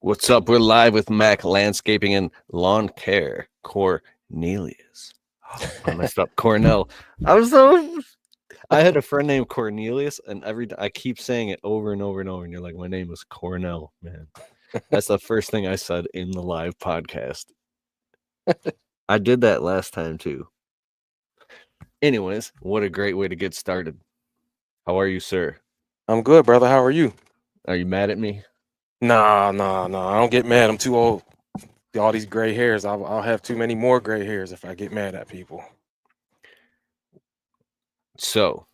What's up? We're live with Mack Landscaping and Lawn Care. Cornelius. Oh, I messed up. Cornell. I had a friend named Cornelius, and I keep saying it over and over and over, and you're like, my name is Cornell, man. That's the first thing I said in the live podcast. I did that last time too. Anyways, what a great way to get started. How are you, sir? I'm good, brother. How are you? Are you mad at me? Nah. I don't get mad. I'm too old. All these gray hairs. I'll have too many more gray hairs if I get mad at people. So,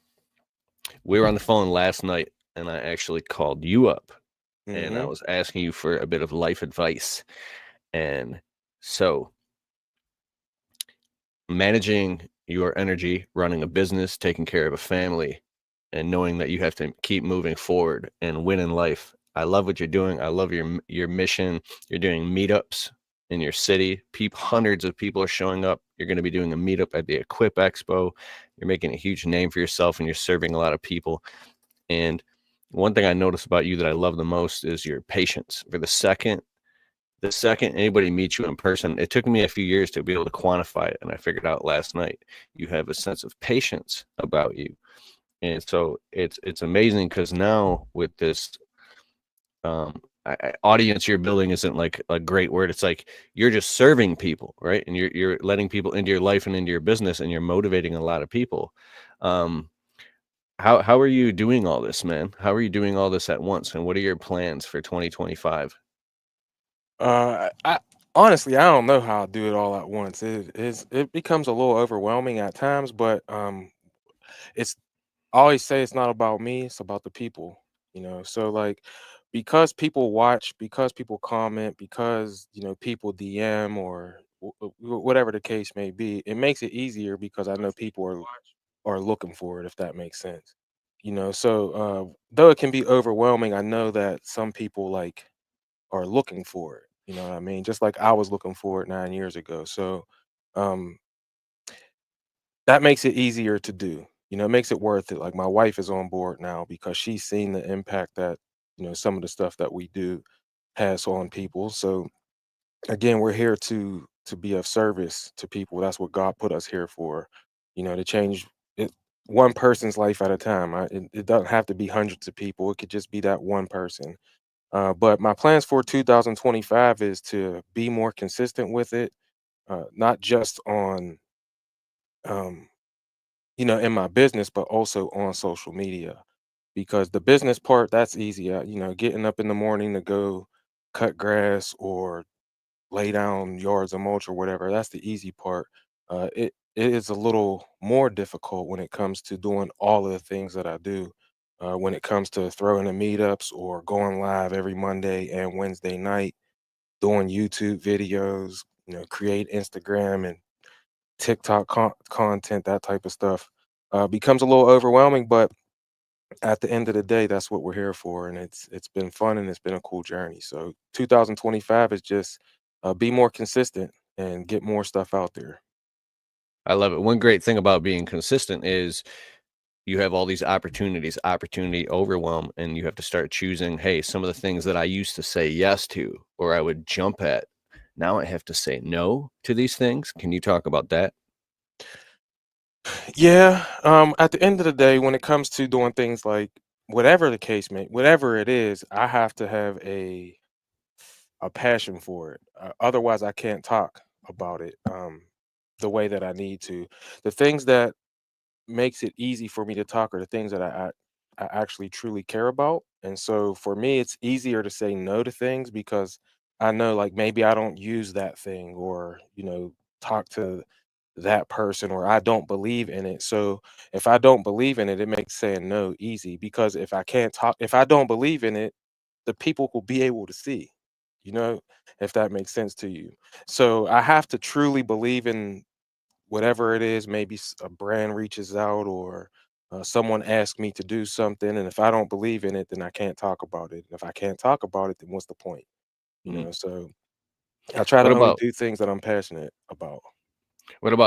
we were on the phone last night, and I actually called you up, and I Mm-hmm. was asking you for a bit of life advice. And so, managing your energy, running a business, taking care of a family, and knowing that you have to keep moving forward and win in life. I love what you're doing. I love your mission. You're doing meetups in your city. Hundreds of people are showing up. You're going to be doing a meetup at the Equip Expo. You're making a huge name for yourself, and you're serving a lot of people. And one thing I notice about you that I love the most is your patience. For the second anybody meets you in person, it took me a few years to be able to quantify it, and I figured out last night. You have a sense of patience about you, and so it's amazing because now with this audience you're building isn't like a great word. It's like you're just serving people, right? And you're letting people into your life and into your business, and you're motivating a lot of people. How are you doing all this, man? How are you doing all this at once? And what are your plans for 2025? I honestly I don't know how I'll do it all at once. It becomes a little overwhelming at times, but it's I always say it's not about me. It's about the people. So like because people watch, because people comment, because people DM or whatever the case may be, it makes it easier because I know people are looking for it. If that makes sense. So though it can be overwhelming, I know that some people like are looking for it. You know what I mean? Just like I was looking for it 9 years ago. So um, that makes it easier to do. It makes it worth it. Like my wife is on board now because she's seen the impact that some of the stuff that we do has on people. So again, we're here to be of service to people. That's what God put us here for. To change it one person's life at a time. It doesn't have to be hundreds of people. It could just be that one person. But my plans for 2025 is to be more consistent with it, not just on, um, in my business, but also on social media. Because the business part, that's easy. Getting up in the morning to go cut grass or lay down yards of mulch or whatever, that's the easy part. It is a little more difficult when it comes to doing all of the things that I do. When it comes to throwing the meetups or going live every Monday and Wednesday night, doing YouTube videos, create Instagram and TikTok content, that type of stuff, becomes a little overwhelming. But at the end of the day, that's what we're here for, and it's been fun and it's been a cool journey. So 2025 is just be more consistent and get more stuff out there. I love it. One great thing about being consistent is you have all these opportunity overwhelm, and you have to start choosing, hey, some of the things that I used to say yes to or I would jump at, now I have to say no to these things. Can you talk about that? Yeah. At the end of the day, when it comes to doing things like whatever the case may, whatever it is, I have to have a passion for it. Otherwise, I can't talk about it the way that I need to. The things that makes it easy for me to talk are the things that I actually truly care about. And so for me, it's easier to say no to things because I know like maybe I don't use that thing or, talk to that person or I don't believe in it. So if I don't believe in it, it makes saying no easy because if I don't believe in it, the people will be able to see, you know, if that makes sense to you. So I have to truly believe in whatever it is. Maybe a brand reaches out or someone asks me to do something. And if I don't believe in it, then I can't talk about it. If I can't talk about it, then what's the point? Mhm. So I try What to only about do things that I'm passionate about.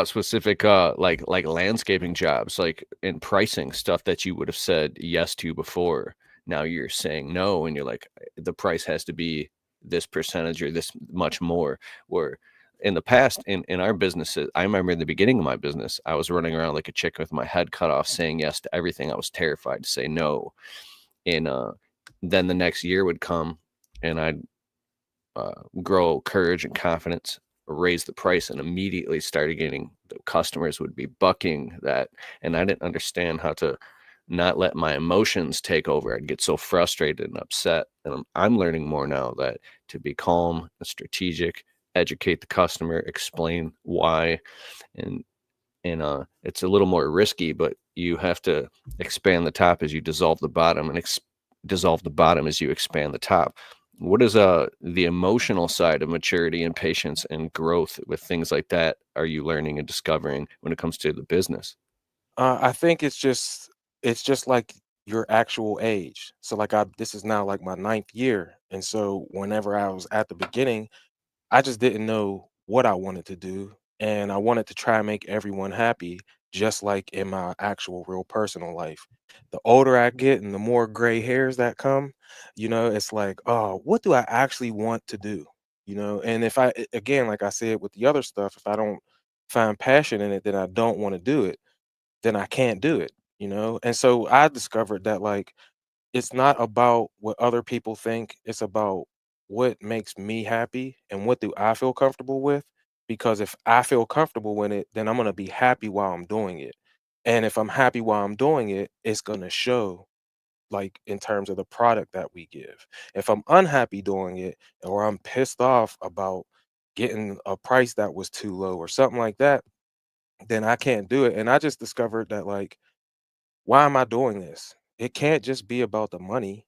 specific like landscaping jobs, like in pricing stuff that you would have said yes to before? Now you're saying no, and you're like, the price has to be this percentage or this much more. Where in the past, in our businesses, I remember in the beginning of my business, I was running around like a chicken with my head cut off, saying yes to everything. I was terrified to say no. And then the next year would come, and I'd grow courage and confidence, raise the price, and immediately started getting the customers would be bucking that. And I didn't understand how to not let my emotions take over. I'd get so frustrated and upset. And I'm learning more now that to be calm and strategic, educate the customer, explain why, and it's a little more risky, but you have to expand the top as you dissolve the bottom, and dissolve the bottom as you expand the top. What is the emotional side of maturity and patience and growth with things like that are you learning and discovering when it comes to the business? I think it's just like your actual age. So like this is now like my ninth year, and so whenever I was at the beginning, I just didn't know what I wanted to do, and I wanted to try and make everyone happy, just like in my actual real personal life. The older I get and the more gray hairs that come, it's like, oh, what do I actually want to do? And if again, like I said with the other stuff, if I don't find passion in it, then I don't want to do it, then I can't do it. And so I discovered that like it's not about what other people think. It's about what makes me happy and what do I feel comfortable with. Because if I feel comfortable with it, then I'm going to be happy while I'm doing it. And if I'm happy while I'm doing it, it's going to show like in terms of the product that we give. If I'm unhappy doing it or I'm pissed off about getting a price that was too low or something like that, then I can't do it. And I just discovered that like why am I doing this? It can't just be about the money.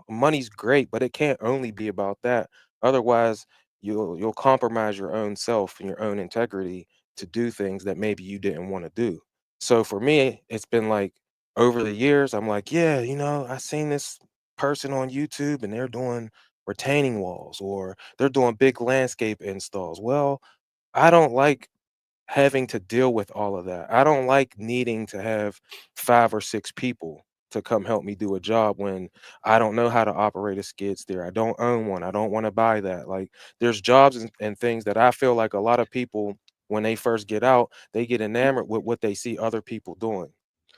Money's great, but it can't only be about that. Otherwise, you'll compromise your own self and your own integrity to do things that maybe you didn't want to do. So for me, it's been like over the years, I'm like, yeah, I seen this person on YouTube and they're doing retaining walls or they're doing big landscape installs. Well, I don't like having to deal with all of that. I don't like needing to have 5 or 6 people to come help me do a job when I don't know how to operate a skid steer. I don't own one. I don't want to buy that. Like there's jobs and things that I feel like a lot of people when they first get out, they get enamored with what they see other people doing.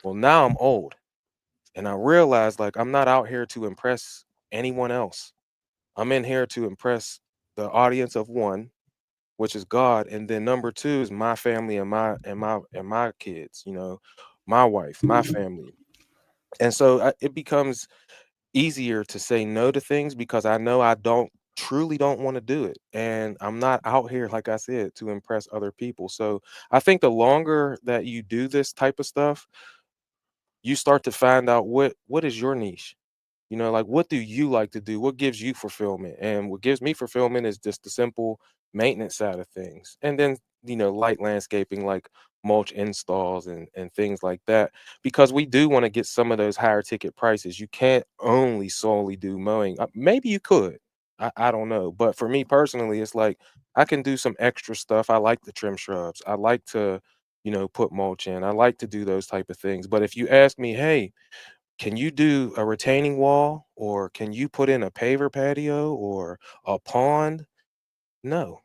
Well, now I'm old and I realize like I'm not out here to impress anyone else. I'm in here to impress the audience of one, which is God, and then number 2 is my family and my kids, my wife, my family. And so it becomes easier to say no to things because I know I don't want to do it. And I'm not out here, like I said, to impress other people. So I think the longer that you do this type of stuff, you start to find out what is your niche. Like what do you like to do? What gives you fulfillment? And what gives me fulfillment is just the simple maintenance side of things. And then, light landscaping like mulch installs and things like that. Because we do want to get some of those higher ticket prices. You can't only solely do mowing. Maybe you could. I don't know. But for me personally, it's like I can do some extra stuff. I like to trim shrubs. I like to, put mulch in. I like to do those type of things. But if you ask me, hey, can you do a retaining wall or can you put in a paver patio or a pond? No,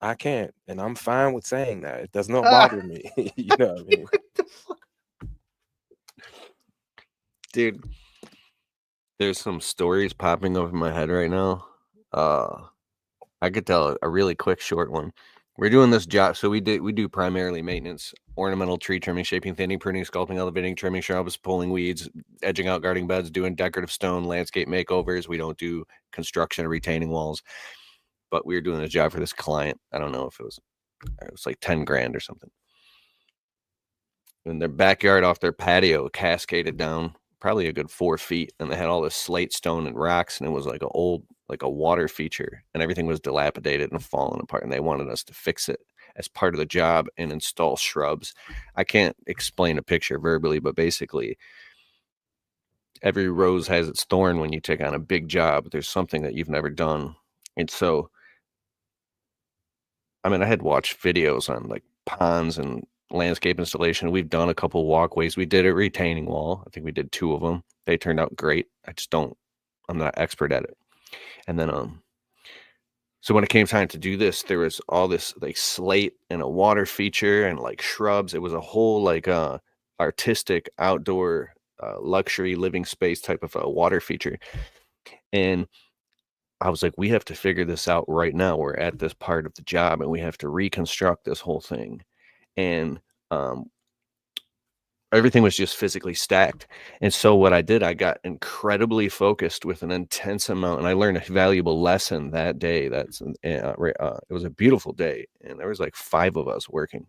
I can't. And I'm fine with saying that. It does not Ah, bother me. You know what I mean? dude, there's some stories popping up in my head right now. Uh, I could tell a really quick, short one. We're doing this job, so we do primarily maintenance, ornamental tree trimming, shaping, thinning, pruning, sculpting, elevating, trimming shrubs, pulling weeds, edging out garden beds, doing decorative stone, landscape makeovers. We don't do construction or retaining walls, but we were doing a job for this client. I don't know if it was like 10 grand or something. In their backyard off their patio cascaded down probably a good 4 feet, and they had all this slate stone and rocks, and it was like a old like a water feature, and everything was dilapidated and falling apart, and they wanted us to fix it as part of the job and install shrubs. I can't explain a picture verbally, but basically every rose has its thorn when you take on a big job. There's something that you've never done. And so I mean, I had watched videos on like ponds and landscape installation. We've done a couple walkways. We did a retaining wall. I think we did 2 of them. They turned out great. I'm not expert at it. And then So when it came time to do this, there was all this like slate and a water feature and like shrubs. It was a whole like artistic outdoor luxury living space type of a water feature. And I was like, we have to figure this out right now. We're at this part of the job and we have to reconstruct this whole thing. And um, everything was just physically stacked. And so what I did, I got incredibly focused with an intense amount, and I learned a valuable lesson that day. It was a beautiful day, and there was like 5 of us working.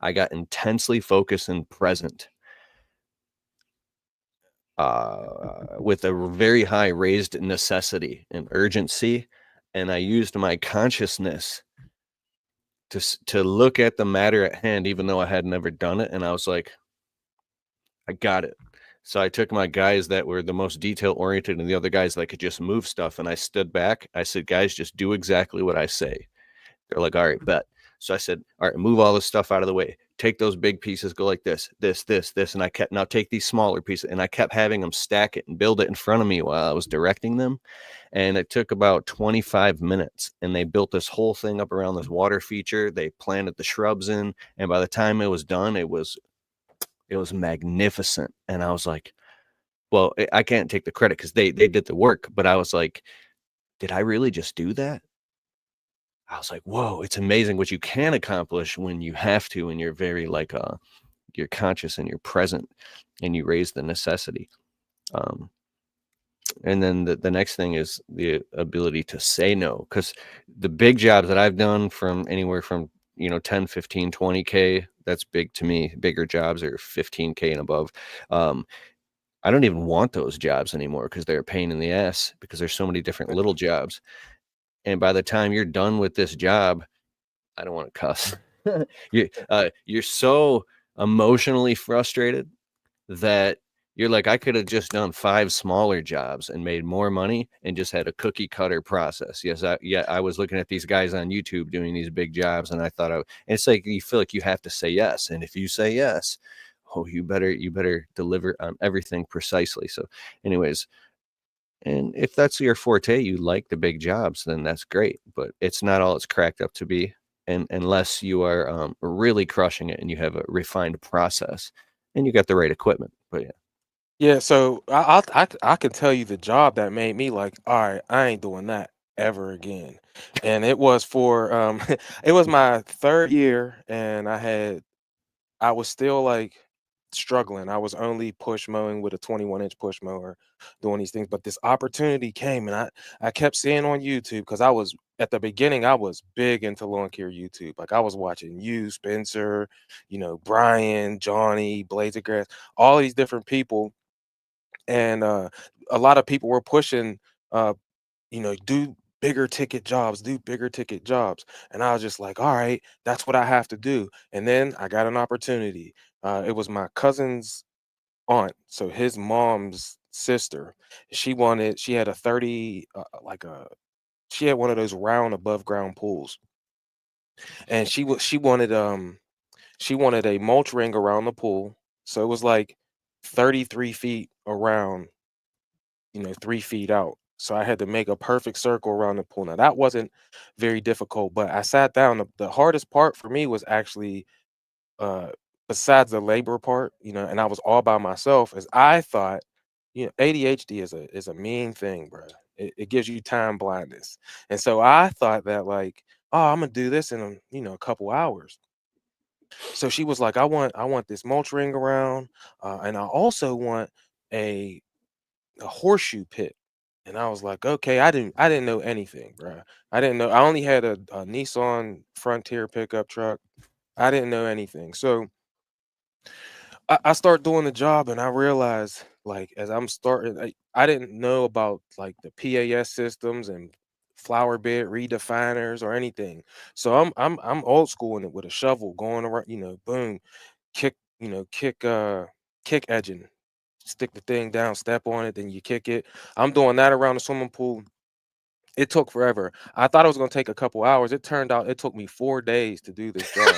I got intensely focused and present, with a very high raised necessity and urgency, and I used my consciousness to look at the matter at hand, even though I had never done it, and I was like, I got it. So I took my guys that were the most detail oriented and the other guys that could just move stuff. And I stood back. I said, guys, just do exactly what I say. They're like, all right, bet. So I said, all right, move all this stuff out of the way. Take those big pieces, go like this. And I kept, now take these smaller pieces. And I kept having them stack it and build it in front of me while I was directing them. And it took about 25 minutes. And they built this whole thing up around this water feature. They planted the shrubs in. And by the time it was done, it was magnificent. And I was like, well, I can't take the credit because they did the work, but I was like, did I really just do that? I was like, whoa, it's amazing what you can accomplish when you have to, and you're very like you're conscious and you're present and you raise the necessity. Um, and then the next thing is the ability to say no, because the big jobs that I've done, from anywhere from 10, 15, 20K, that's big to me. Bigger jobs are 15K and above. um, I don't even want those jobs anymore because they're a pain in the ass, because there's so many different little jobs. And by the time you're done with this job, I don't want to cuss. You're so emotionally frustrated that you're like, I could have just done 5 smaller jobs and made more money and just had a cookie cutter process. Yes, I was looking at these guys on YouTube doing these big jobs, and I thought, and it's like you feel like you have to say yes, and if you say yes, oh, you better deliver on everything precisely. So, anyways, and if that's your forte, you like the big jobs, then that's great. But it's not all it's cracked up to be, and unless you are really crushing it and you have a refined process and you got the right equipment. But yeah. Yeah, so I can tell you the job that made me like, all right, I ain't doing that ever again. And it was for it was my third year, and I was still like struggling. I was only push mowing with a 21-inch push mower, doing these things. But this opportunity came, and I kept seeing on YouTube, because I was at the beginning, I was big into lawn care YouTube. Like I was watching you, Spencer, Brian, Johnny, Blades of Grass, all these different people. And a lot of people were pushing, uh, do bigger ticket jobs, do bigger ticket jobs. And I was just like, all right, that's what I have to do. And then I got an opportunity. It was my cousin's aunt, so his mom's sister. She had a 30, she had one of those round above ground pools. And she wanted a mulch ring around the pool. So it was like 33 feet around, 3 feet out. So I had to make a perfect circle around the pool. Now that wasn't very difficult, but I sat down. The hardest part for me was actually, uh, besides the labor part, and I was all by myself, as I thought, ADHD is a mean thing, bro. It gives you time blindness, and so I thought that like, oh, I'm gonna do this in a couple hours. So she was like, I want this mulch ring around, and I also want a a horseshoe pit. And I was like, okay, I didn't know anything, bro. I didn't know. I only had a Nissan Frontier pickup truck. I didn't know anything. So I start doing the job, and I realized, like, as I'm starting, I didn't know about like the PAS systems and flower bed redefiners or anything. So I'm old school in it with a shovel going around, boom, kick, kick edging, stick the thing down, step on it, then you kick it. I'm doing that around the swimming pool. It took forever. I thought it was gonna take a couple hours. It turned out it took me 4 days to do this job,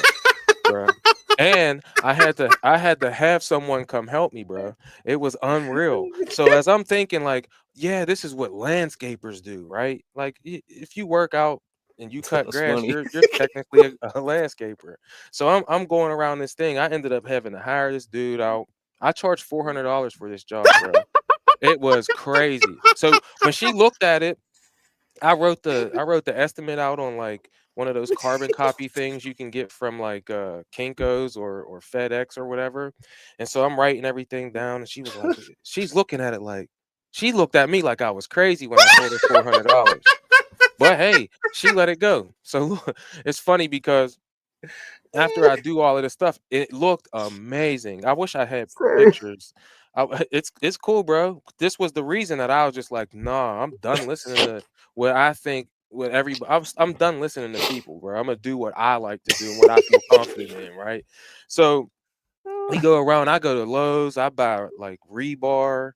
bruh. And I had to have someone come help me, bro. It was unreal. So as I'm thinking, like, yeah, this is what landscapers do, right? Like, if you work out and you cut That's grass, funny. you're technically a landscaper. So I'm going around this thing. I ended up having to hire this dude out. I charged $400 for this job, bro. It was crazy. So when she looked at it, I wrote the estimate out on like one of those carbon copy things you can get from like Kinko's or FedEx or whatever. And so I'm writing everything down and she was like she's looking at it like she looked at me like I was crazy when I told her $400. But hey, she let it go. So it's funny because after I do all of this stuff, it looked amazing. I wish I had Sir. pictures. It's cool, bro. This was the reason that I was just like, nah, I'm done listening to what I think. What everybody, I'm done listening to people, bro. I'm gonna do what I like to do and what I feel confident in, right? So we go around. I go to Lowe's. I buy like rebar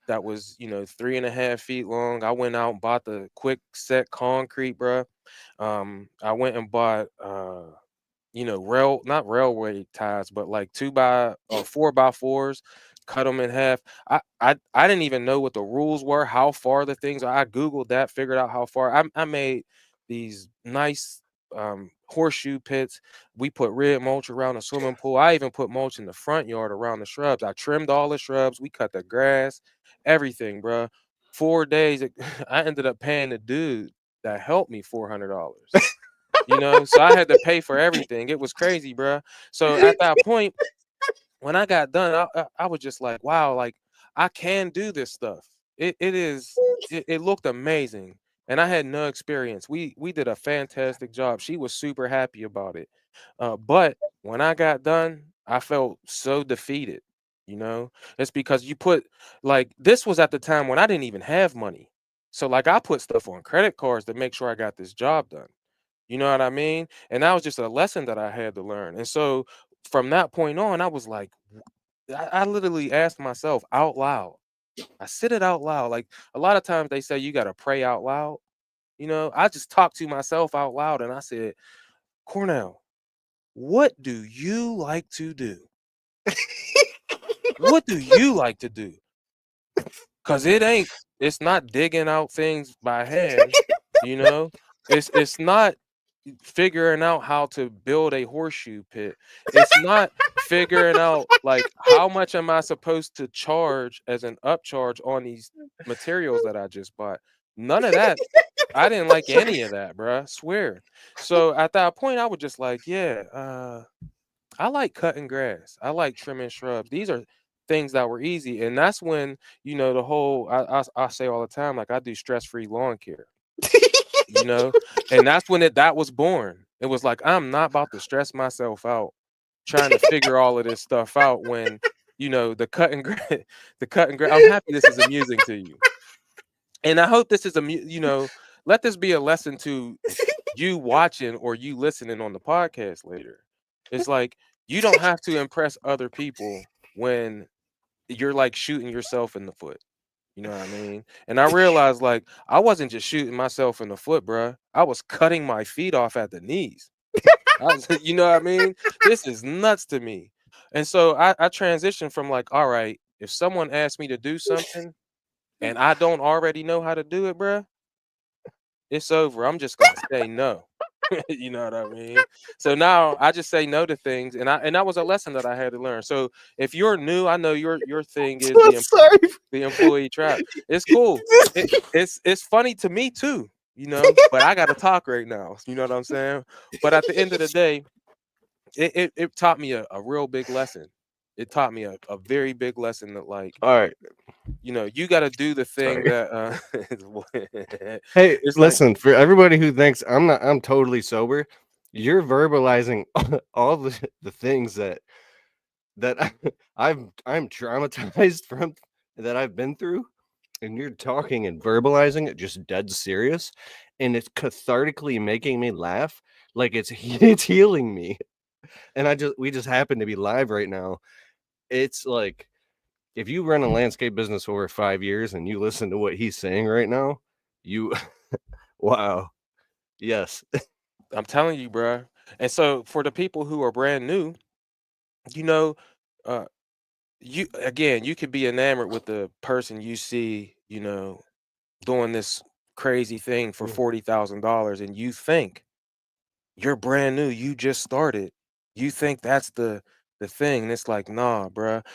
that was 3.5 feet long. I went out and bought the quick set concrete, bro. I went and bought not railway ties, but like 4x4s, cut them in half. I didn't even know what the rules were, how far the things are. I Googled that, figured out how far. I made these nice horseshoe pits. We put red mulch around the swimming pool. I even put mulch in the front yard around the shrubs. I trimmed all the shrubs. We cut the grass, everything, bruh. 4 days, I ended up paying the dude that helped me $400. So I had to pay for everything. It was crazy, bruh. So at that point, when I got done, I was just like, wow, like I can do this stuff. It looked amazing. And I had no experience. We did a fantastic job. She was super happy about it. But when I got done, I felt so defeated. It's because you put like this was at the time when I didn't even have money. So like I put stuff on credit cards to make sure I got this job done. You know what I mean? And that was just a lesson that I had to learn. And so from that point on, I was like, I literally asked myself out loud. I said it out loud. Like a lot of times they say you got to pray out loud. I just talked to myself out loud and I said, Cornell, what do you like to do? What do you like to do? Cause it's not digging out things by hand, you know. It's not figuring out how to build a horseshoe pit. It's not figuring out like how much am I supposed to charge as an upcharge on these materials that I just bought. None of that. I didn't like any of that, bruh. Swear. So at that point, I was just like, yeah, I like cutting grass. I like trimming shrubs. These are things that were easy. And that's when, the whole I say all the time, like I do stress-free lawn care, you know, and that's when that was born. It was like I'm not about to stress myself out trying to figure all of this stuff out when, the cutting grass, the cutting grass. I'm happy this is amusing to you. And I hope this is let this be a lesson to you watching or you listening on the podcast later. It's like you don't have to impress other people when you're like shooting yourself in the foot. You know what I mean? And I realized like I wasn't just shooting myself in the foot, bruh. I was cutting my feet off at the knees. You know what I mean? This is nuts to me. And so I transitioned from like, all right, if someone asks me to do something and I don't already know how to do it, bruh, it's over. I'm just gonna say no. You know what I mean? So now I just say no to things, and that was a lesson that I had to learn. So if you're new, I know your thing is I'm sorry. the employee trap. It's cool. It's funny to me too, but I got to talk right now. You know what I'm saying? But at the end of the day, it taught me a real big lesson. It taught me a very big lesson that like All right. you got to do the thing Sorry. that Hey, it's like listen, for everybody who thinks I'm totally sober, you're verbalizing all the things that I'm traumatized from that I've been through, and you're talking and verbalizing it just dead serious, and it's cathartically making me laugh like it's it's healing me. And we just happen to be live right now. It's like if you run a landscape business over 5 years and you listen to what he's saying right now, you wow. Yes. I'm telling you, bruh. And so for the people who are brand new, you know, uh, you again, you could be enamored with the person you see, doing this crazy thing for Mm. $40,000, and you think you're brand new, you just started. You think that's the thing. And it's like, nah, bruh.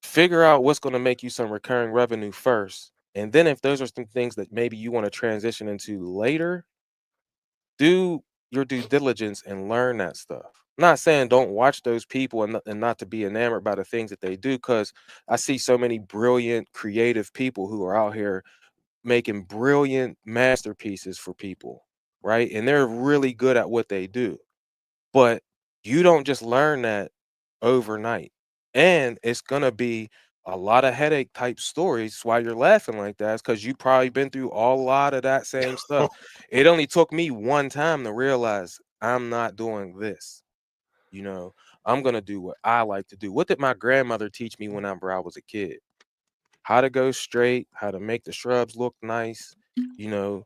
Figure out what's going to make you some recurring revenue first. And then if those are some things that maybe you want to transition into later, do your due diligence and learn that stuff. I'm not saying don't watch those people and not to be enamored by the things that they do, because I see so many brilliant, creative people who are out here making brilliant masterpieces for people, right? And they're really good at what they do. But you don't just learn that overnight. And it's gonna be a lot of headache type stories. Why you're laughing like that is because you probably been through a lot of that same stuff. It only took me one time to realize I'm not doing this. You know, I'm gonna do what I like to do. What did my grandmother teach me whenever I was a kid? How to go straight, how to make the shrubs look nice, you know,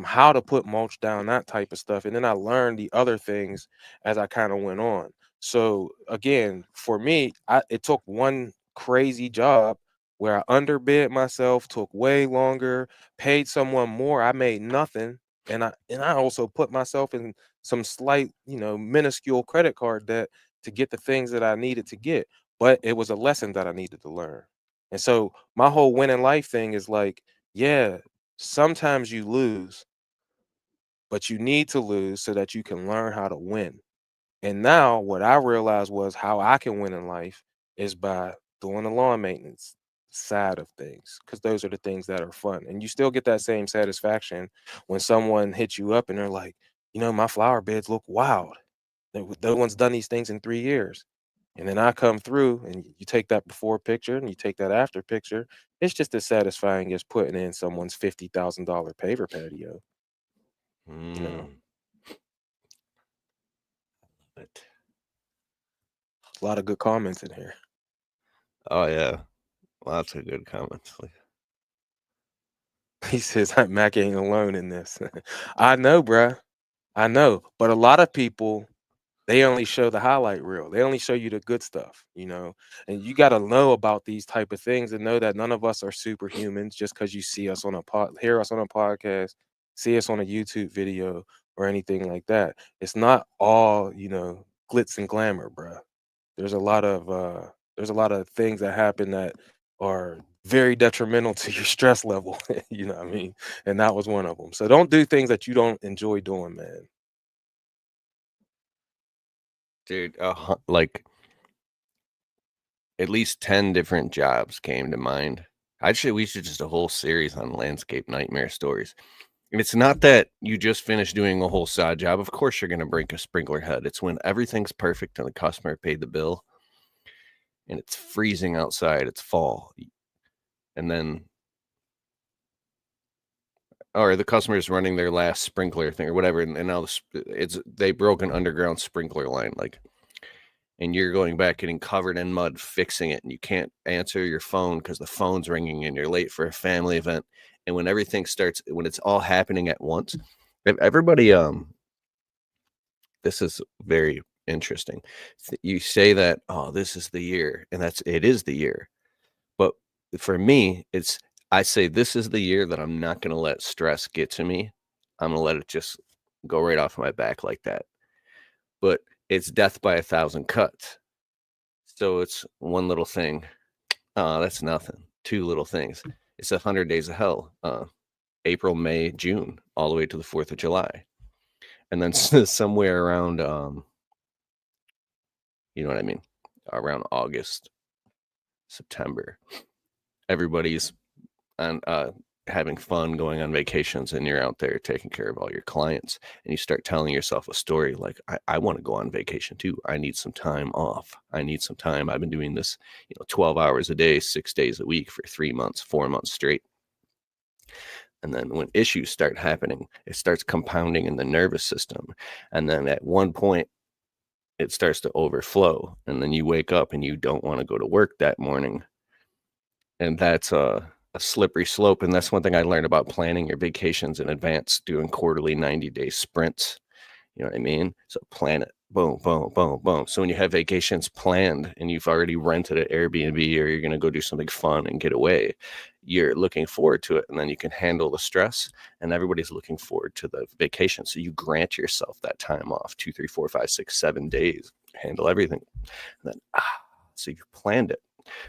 how to put mulch down, that type of stuff. And then I learned the other things as I kind of went on. So again, for me, it took one crazy job where I underbid myself, took way longer, paid someone more, I made nothing. And I also put myself in some slight, minuscule credit card debt to get the things that I needed to get. But it was a lesson that I needed to learn. And so my whole win in life thing is like, yeah, sometimes you lose, but you need to lose so that you can learn how to win. And now what I realized was how I can win in life is by doing the lawn maintenance side of things, because those are the things that are fun. And you still get that same satisfaction when someone hits you up and they're like, my flower beds look wild. No one's done these things in 3 years. And then I come through and you take that before picture and you take that after picture. It's just as satisfying as putting in someone's $50,000 paver patio. You know, Mm. But a lot of good comments in here. oh yeah, lots of good comments. He says, Mac ain't alone in this. I know, bruh. I know. But a lot of people, they only show the highlight reel. They only show you the good stuff, And you got to know about these type of things and know that none of us are superhumans just because you see us on hear us on a podcast, see us on a YouTube video or anything like that. It's not all, glitz and glamour, bruh. There's a lot of things that happen that are very detrimental to your stress level. You know what I mean? And that was one of them. So don't do things that you don't enjoy doing, man. Dude, like at least 10 different jobs came to mind. Actually, we should just a whole series on landscape nightmare stories. And it's not that you just finished doing a whole side job. Of course, you're going to break a sprinkler head. It's when everything's perfect and the customer paid the bill and it's freezing outside. It's fall. And then, or the customer's running their last sprinkler thing or whatever. And now they broke an underground sprinkler line. Like, and you're going back getting covered in mud fixing it, and you can't answer your phone because the phone's ringing and you're late for a family event. And when everything starts, when it's all happening at once, everybody this is very interesting. You say that, oh, this is the year, and it is the year. But for me, I say this is the year that I'm not going to let stress get to me. I'm going to let it just go right off my back like that. But it's death by 1,000 cuts. So it's one little thing. That's nothing. Two little things. It's 100 days of hell. April, May, June, all the way to the 4th of July. And then somewhere around, you know what I mean? Around August, September, everybody's on having fun, going on vacations, and you're out there taking care of all your clients, and you start telling yourself a story like, I want to go on vacation too. I need some time off. I need some time. I've been doing this 12 hours a day, 6 days a week for 3 months, 4 months straight. And then when issues start happening, it starts compounding in the nervous system, and then at one point it starts to overflow, and then you wake up and you don't want to go to work that morning. And that's a slippery slope. And that's one thing I learned about planning your vacations in advance, doing quarterly 90-day sprints. You know what I mean? So plan it boom, boom, boom, boom. So when you have vacations planned and you've already rented an Airbnb or you're going to go do something fun and get away, you're looking forward to it. And then you can handle the stress, and everybody's looking forward to the vacation. So you grant yourself that time off 2, 3, 4, 5, 6, 7 days, handle everything. And then, so you planned it.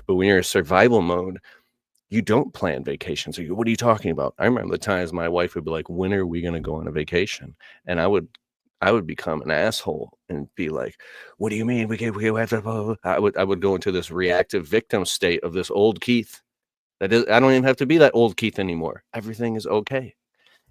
But when you're in survival mode, you don't plan vacations. What are you talking about? I remember the times my wife would be like, when are we going to go on a vacation? And I would become an asshole and be like, what do you mean? We have to, blah, blah, blah. I would go into this reactive victim state of this old Keith. That is, I don't even have to be that old Keith anymore. Everything is okay.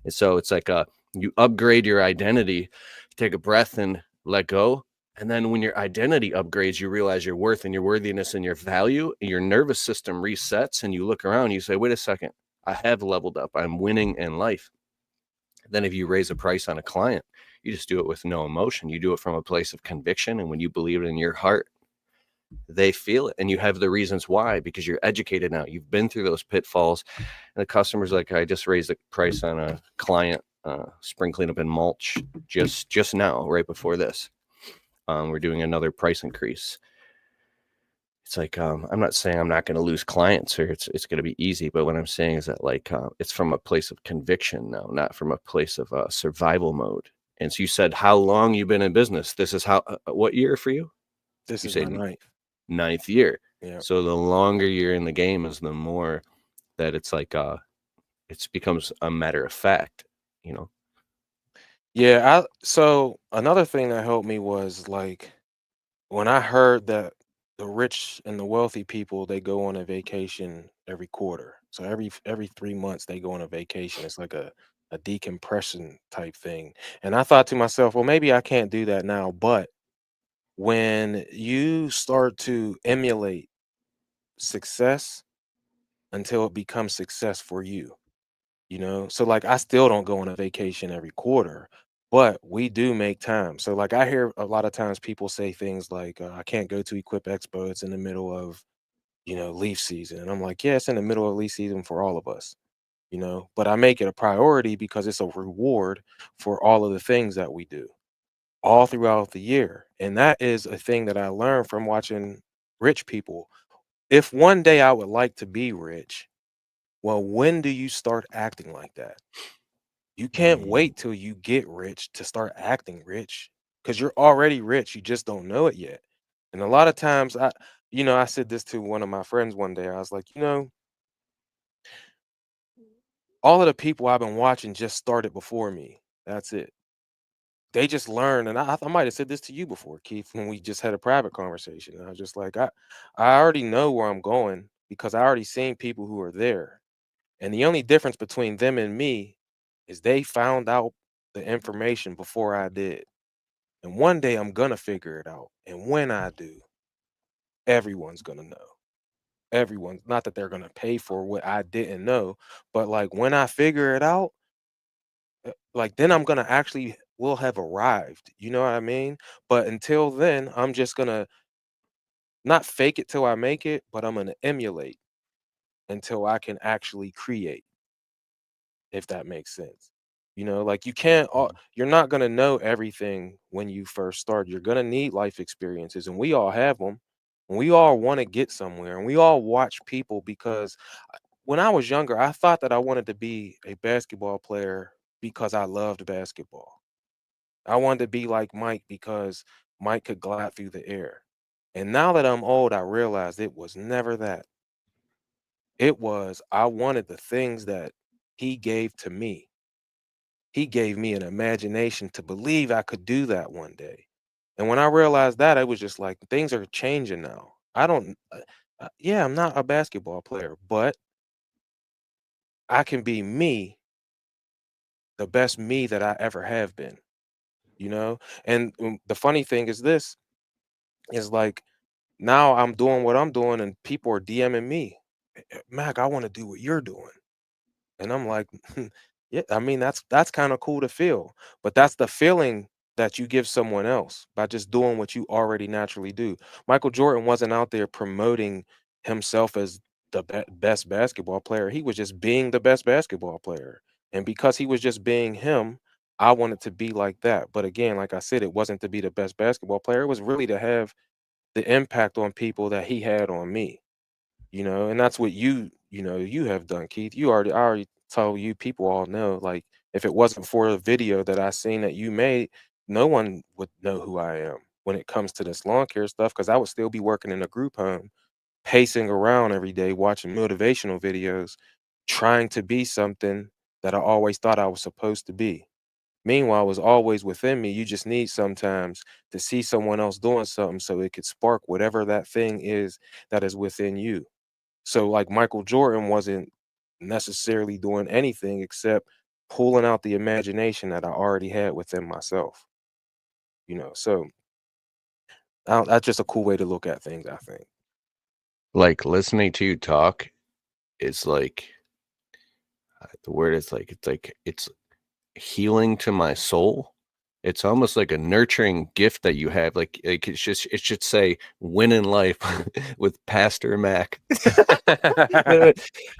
And so it's like you upgrade your identity, take a breath and let go. And then when your identity upgrades, you realize your worth and your worthiness and your value, and your nervous system resets, and you look around, you say, wait a second, I have leveled up. I'm winning in life. Then if you raise a price on a client, you just do it with no emotion. You do it from a place of conviction. And when you believe it in your heart, they feel it. And you have the reasons why, because you're educated now. You've been through those pitfalls. And the customer's like, I just raised the price on a client, spring cleanup and mulch just now, right before this. We're doing another price increase. It's like, I'm not saying I'm not going to lose clients or it's going to be easy, but what I'm saying is that like it's from a place of conviction now, not from a place of survival mode. And so you said how long you've been in business. This is how what year for you? This You is say my ninth. ninth year. Yeah. So the longer you're in the game is the more that it's like it becomes a matter of fact, you know. Yeah. So another thing that helped me was like when I heard that the rich and the wealthy people they go on a vacation every quarter. So every 3 months they go on a vacation. It's like a decompression type thing. And I thought to myself, well, maybe I can't do that now. But when you start to emulate success until it becomes success for you, so like I still don't go on a vacation every quarter, but we do make time. So like I hear a lot of times people say things like I can't go to Equip Expo, it's in the middle of leaf season, and I'm like, yeah, it's in the middle of leaf season for all of us, but I make it a priority because it's a reward for all of the things that we do all throughout the year. And that is a thing that I learned from watching rich people. If one day I would like to be rich, well, when do you start acting like that? You can't Mm. wait till you get rich to start acting rich because you're already rich. You just don't know it yet. And a lot of times, I said this to one of my friends one day. I was like, all of the people I've been watching just started before me. That's it. They just learned, and I might have said this to you before, Keith, when we just had a private conversation. And I was just like, I already know where I'm going because I already seen people who are there. And the only difference between them and me is they found out the information before I did. And one day I'm gonna figure it out. And when I do, everyone's gonna know. Everyone, not that they're gonna pay for what I didn't know, but like when I figure it out, like then I'm gonna actually will have arrived. You know what I mean? But until then, I'm just gonna not fake it till I make it, but I'm gonna emulate until I can actually create, if that makes sense. Like you can't you're not going to know everything when you first start. You're going to need life experiences, and we all have them. And we all want to get somewhere, and we all watch people because when I was younger, I thought that I wanted to be a basketball player because I loved basketball. I wanted to be like Mike because Mike could glide through the air. And now that I'm old, I realized it was never that. It was I wanted the things that he gave to me. He gave me an imagination to believe I could do that one day. And when I realized that, I was just like, things are changing now. I don't, yeah, I'm not a basketball player, but I can be me, the best me that I ever have been, you know? And the funny thing is this is like, now I'm doing what I'm doing, and people are DMing me, Mac, I want to do what you're doing. And I'm like, yeah, I mean, that's kind of cool to feel. But that's the feeling that you give someone else by just doing what you already naturally do. Michael Jordan wasn't out there promoting himself as the best basketball player. He was just being the best basketball player. And because he was just being him, I wanted to be like that. But again, like I said, it wasn't to be the best basketball player. It was really to have the impact on people that he had on me, and that's what you have done, Keith. I already told you, people all know, like, if it wasn't for a video that I seen that you made, no one would know who I am when it comes to this lawn care stuff, because I would still be working in a group home, pacing around every day, watching motivational videos, trying to be something that I always thought I was supposed to be. Meanwhile, it was always within me. You just need sometimes to see someone else doing something so it could spark whatever that thing is that is within you. So, like, Michael Jordan wasn't necessarily doing anything except pulling out the imagination that I already had within myself. So that's just a cool way to look at things, I think. Like, listening to you talk is like, the word is like, it's healing to my soul. It's almost like a nurturing gift that you have. Like it should say "Win in Life" with Pastor Mack.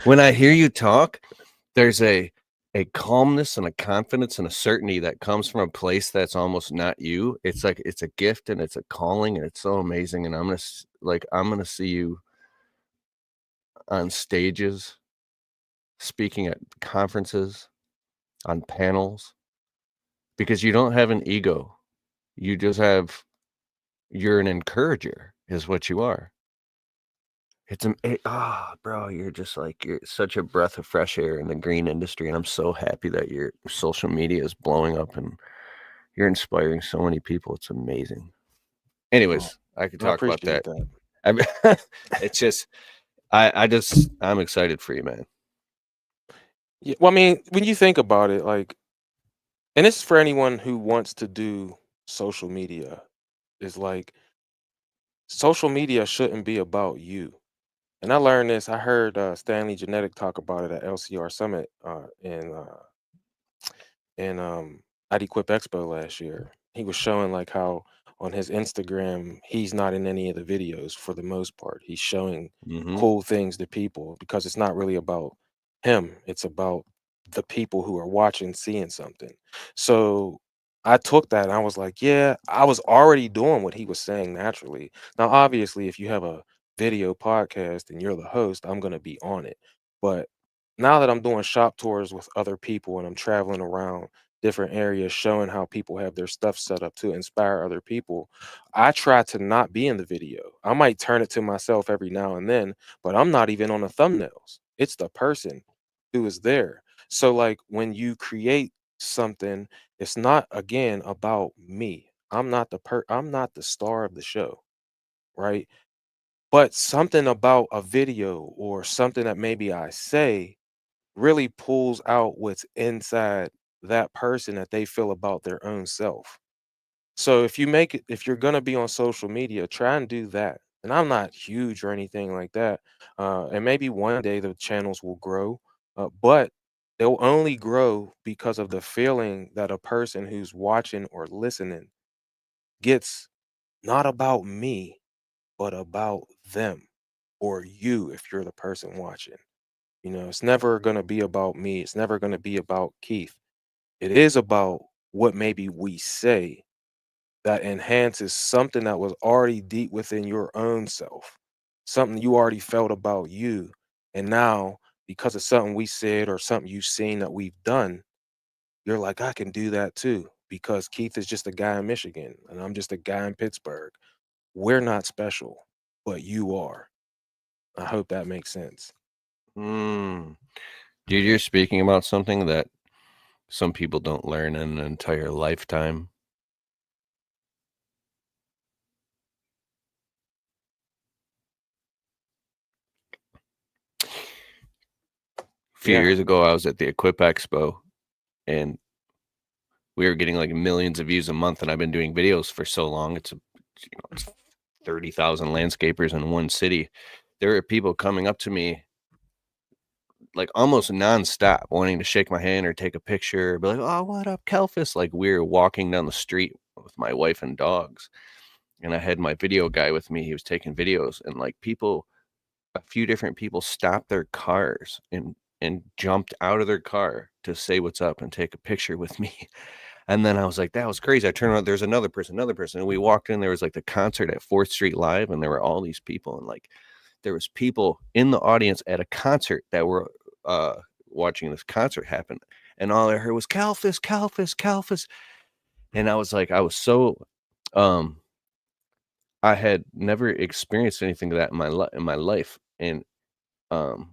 When I hear you talk, there's a calmness and a confidence and a certainty that comes from a place that's almost not you. It's like it's a gift and it's a calling and it's so amazing. And I'm gonna see you on stages, speaking at conferences, on panels, because you don't have an ego. You just have you're an encourager is what you are. Bro, you're such a breath of fresh air in the green industry, and I'm so happy that your social media is blowing up and you're inspiring so many people. It's amazing. Well, Anyways, I could I talk about appreciate that. that. I mean, it's just I'm excited for you, man. Yeah, well, I mean, when you think about it, like, and this is for anyone who wants to do social media, is like, social media shouldn't be about you. And I learned this. I heard Stanley Genetic talk about it at LCR Summit in IDQuip Expo last year. He was showing, like, how on his Instagram he's not in any of the videos for the most part. He's showing Mhm. cool things to people because it's not really about him. It's about the people who are watching, seeing something. So I took that and I was like, yeah, I was already doing what he was saying naturally. Now, obviously, if you have a video podcast and you're the host, I'm going to be on it. But now that I'm doing shop tours with other people and I'm traveling around different areas showing how people have their stuff set up to inspire other people, I try to not be in the video. I might turn it to myself every now and then, but I'm not even on the thumbnails. It's the person who is there. So, like, when you create something, it's not, again, about me. I'm not the star of the show, right? But something about a video or something that maybe I say really pulls out what's inside that person that they feel about their own self. So if you're gonna be on social media, try and do that. And I'm not huge or anything like that. And maybe one day the channels will grow, but they'll only grow because of the feeling that a person who's watching or listening gets, not about me, but about them or you if you're the person watching. It's never going to be about me. It's never going to be about Keith. It is about what maybe we say that enhances something that was already deep within your own self, something you already felt about you. And now, because of something we said or something you've seen that we've done, you're like, I can do that too. Because Keith is just a guy in Michigan and I'm just a guy in Pittsburgh. We're not special, but you are. I hope that makes sense. Mm. Dude, you're speaking about something that some people don't learn in an entire lifetime. A few Yeah. years ago, I was at the Equip Expo, and we were getting like millions of views a month, and I've been doing videos for so long. It's 30,000 landscapers in one city. There are people coming up to me like almost nonstop, wanting to shake my hand or take a picture, be like, "Oh, what up, Kelfis?" Like we were walking down the street with my wife and dogs, and I had my video guy with me. He was taking videos, and like a few different people stopped their cars and jumped out of their car to say what's up and take a picture with me. And then I was like, that was crazy. I turned around, there's another person. And we walked in, there was like the concert at 4th Street Live, and there were all these people. And like, there was people in the audience at a concert that were uh, watching this concert happen. And all I heard was Calphus, Calphus, Calphus. And I was like, I was so, um, I had never experienced anything of that in my life. And um,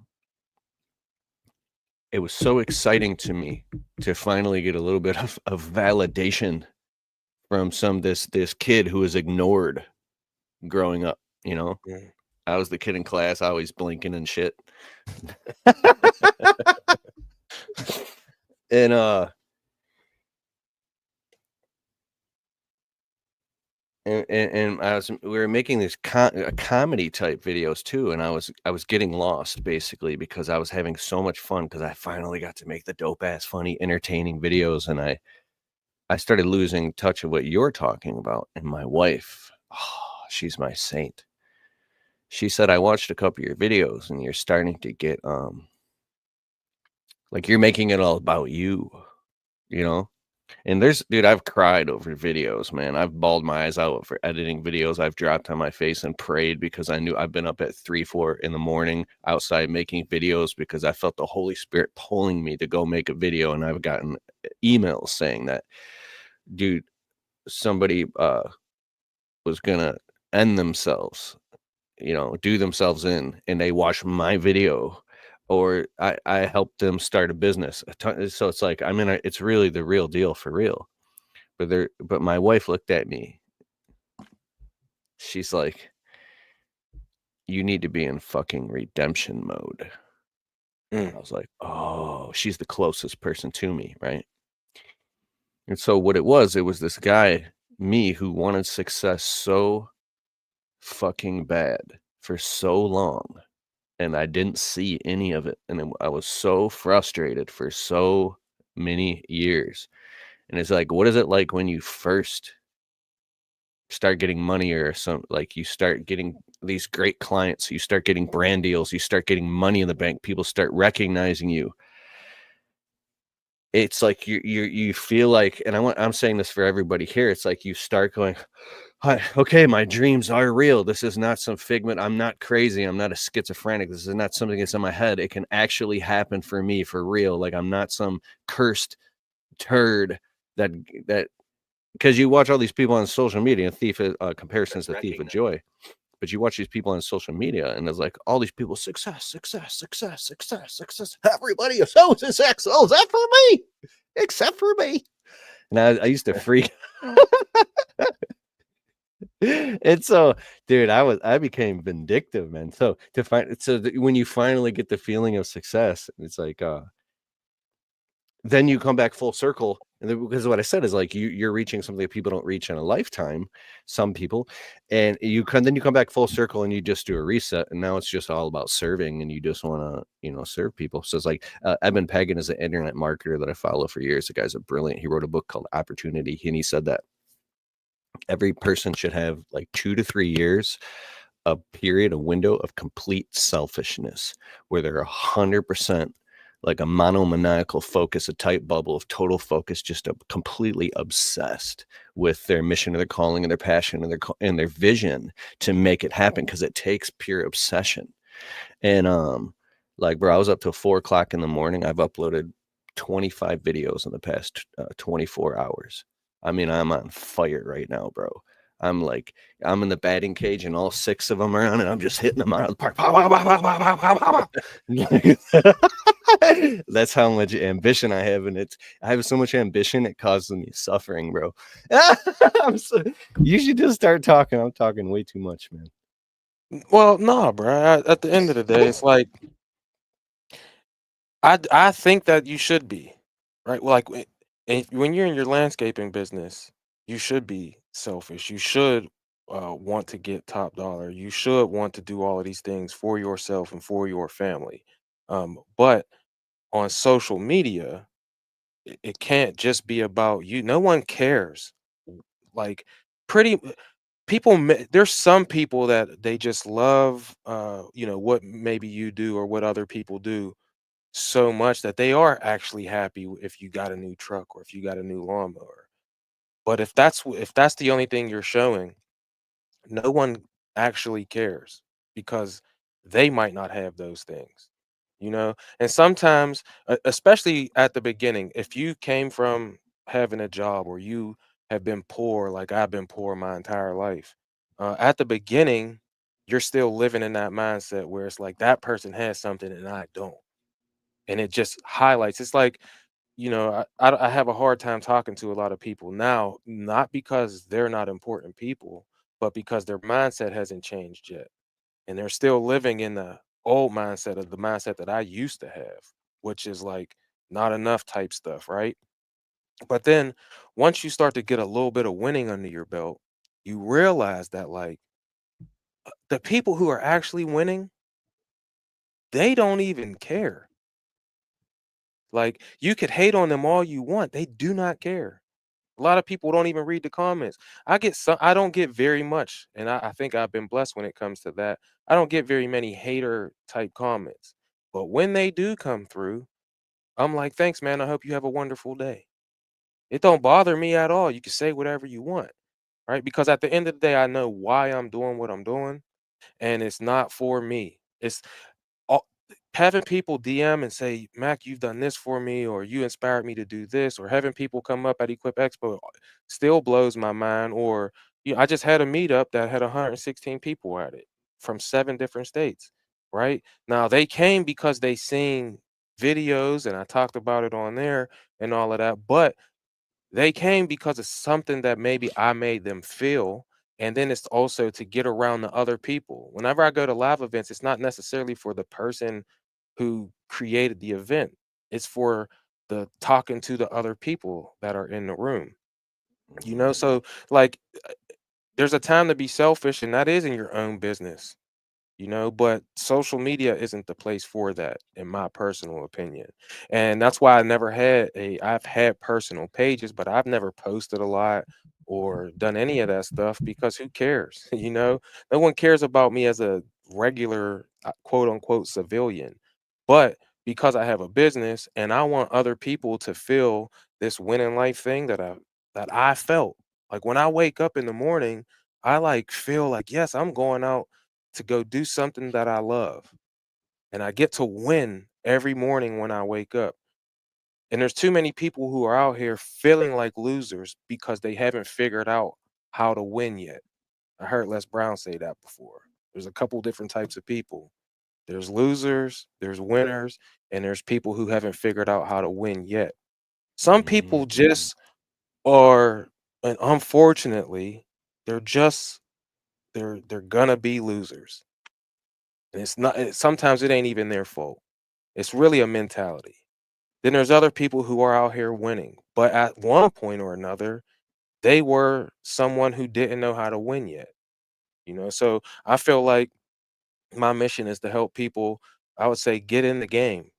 it was so exciting to me to finally get a little bit of validation from this kid who was ignored growing up, you know? Mm, I was the kid in class, always blinking and shit. And, and we were making these comedy type videos too, and I was getting lost basically because I was having so much fun because I finally got to make the dope ass, funny, entertaining videos, and I started losing touch of what you're talking about. And my wife, oh, she's my saint. She said, I watched a couple of your videos and you're starting to get like you're making it all about you, you know? And dude, I've cried over videos, man. I've bawled my eyes out for editing videos. I've dropped on my face and prayed because I knew I've been up at 3, 4 in the morning outside making videos because I felt the Holy Spirit pulling me to go make a video. And I've gotten emails saying that, dude, somebody was gonna end themselves, you know, do themselves in, and they watch my video, or I helped them start a business. So it's like it's really the real deal for real. But my wife looked at me. She's like, "You need to be in fucking redemption mode." mm, I was like, "Oh," she's the closest person to me, right? And so what it was this guy, me, who wanted success so fucking bad for so long, and I didn't see any of it, and I was so frustrated for so many years. And it's like, what is it like when you first start getting money, or like you start getting these great clients, you start getting brand deals, you start getting money in the bank, people start recognizing you. It's like you feel like, and I'm saying this for everybody here, it's like you start going, hi, okay, my dreams are real. This is not some figment. I'm not crazy. I'm not a schizophrenic. This is not something that's in my head. It can actually happen for me for real. Like I'm not some cursed turd that that because you watch all these people on social media, and comparisons to Thief of Joy. But you watch these people on social media, and there's like all these people, success, success, success, success, success. Everybody is so successful except for me, except for me. And I used to freak. And so, dude, I became vindictive, man. So when you finally get the feeling of success, it's like then you come back full circle. And because what I said is like you're reaching something that people don't reach in a lifetime, some people, and then you come back full circle and you just do a reset, and now it's just all about serving, and you just want to serve people. So it's like Eben Pagan is an internet marketer that I follow for years. The guy's a brilliant. He wrote a book called Opportunity, and he said that every person should have like 2 to 3 years, a period, a window of complete selfishness where they're 100% like a monomaniacal focus, a tight bubble of total focus, just completely obsessed with their mission or their calling and their passion and their vision to make it happen, because it takes pure obsession. And like, bro, I was up till 4 o'clock in the morning. I've uploaded 25 videos in the past 24 hours. I mean, I'm on fire right now, bro. I'm like, I'm in the batting cage and all 6 of them are on, and I'm just hitting them out of the park. Pow, pow, pow, pow, pow, pow, pow, pow. That's how much ambition I have, and I have so much ambition it causes me suffering, bro. You should just start talking. I'm talking way too much, man. well, no, bro. At the end of the day, it's like I think that you should be, right? Well, like when you're in your landscaping business, you should be selfish. You should want to get top dollar. You should want to do all of these things for yourself and for your family. But on social media, it can't just be about you. No one cares. Like pretty people there's some people that they just love what maybe you do or what other people do, so much that they are actually happy if you got a new truck or if you got a new lawnmower. But if that's the only thing you're showing, no one actually cares because they might not have those things, you know? And sometimes, especially at the beginning, if you came from having a job or you have been poor, like I've been poor my entire life, at the beginning, you're still living in that mindset where it's like that person has something and I don't. And it just highlights, it's like, I have a hard time talking to a lot of people now, not because they're not important people, but because their mindset hasn't changed yet. And they're still living in the old mindset of the mindset that I used to have, which is like not enough type stuff, right? But then once you start to get a little bit of winning under your belt, you realize that like the people who are actually winning, they don't even care. Like you could hate on them all you want, they do not care. A lot of people don't even read the comments. I don't get very much, and I think I've been blessed when it comes to that. I don't get very many hater type comments. But when they do come through, I'm like, thanks, man. I hope you have a wonderful day. It don't bother me at all. You can say whatever you want, right? Because at the end of the day, I know why I'm doing what I'm doing, and it's not for me. It's all having people DM and say, "Mac, you've done this for me," or "You inspired me to do this," or having people come up at Equip Expo still blows my mind. Or I just had a meetup that had 116 people at it from 7 different states. Right now, they came because they seen videos and I talked about it on there and all of that. But they came because of something that maybe I made them feel, and then it's also to get around the other people. Whenever I go to live events, it's not necessarily for the person who created the event. It's for the talking to the other people that are in the room. So like there's a time to be selfish, and that is in your own business, but social media isn't the place for that in my personal opinion. And that's why I've had personal pages, but I've never posted a lot or done any of that stuff because who cares? No one cares about me as a regular quote unquote civilian. But because I have a business and I want other people to feel this winning life thing that I felt. Like when I wake up in the morning, I like feel like yes, I'm going out to go do something that I love. And I get to win every morning when I wake up. And there's too many people who are out here feeling like losers because they haven't figured out how to win yet. I heard Les Brown say that before. There's a couple different types of people. There's losers, there's winners, and there's people who haven't figured out how to win yet. Some people Mm. just are, and unfortunately, they're just they're gonna be losers. And it's not sometimes it ain't even their fault. It's really a mentality. Then there's other people who are out here winning, but at one point or another, they were someone who didn't know how to win yet. So I feel like my mission is to help people, I would say, get in the game,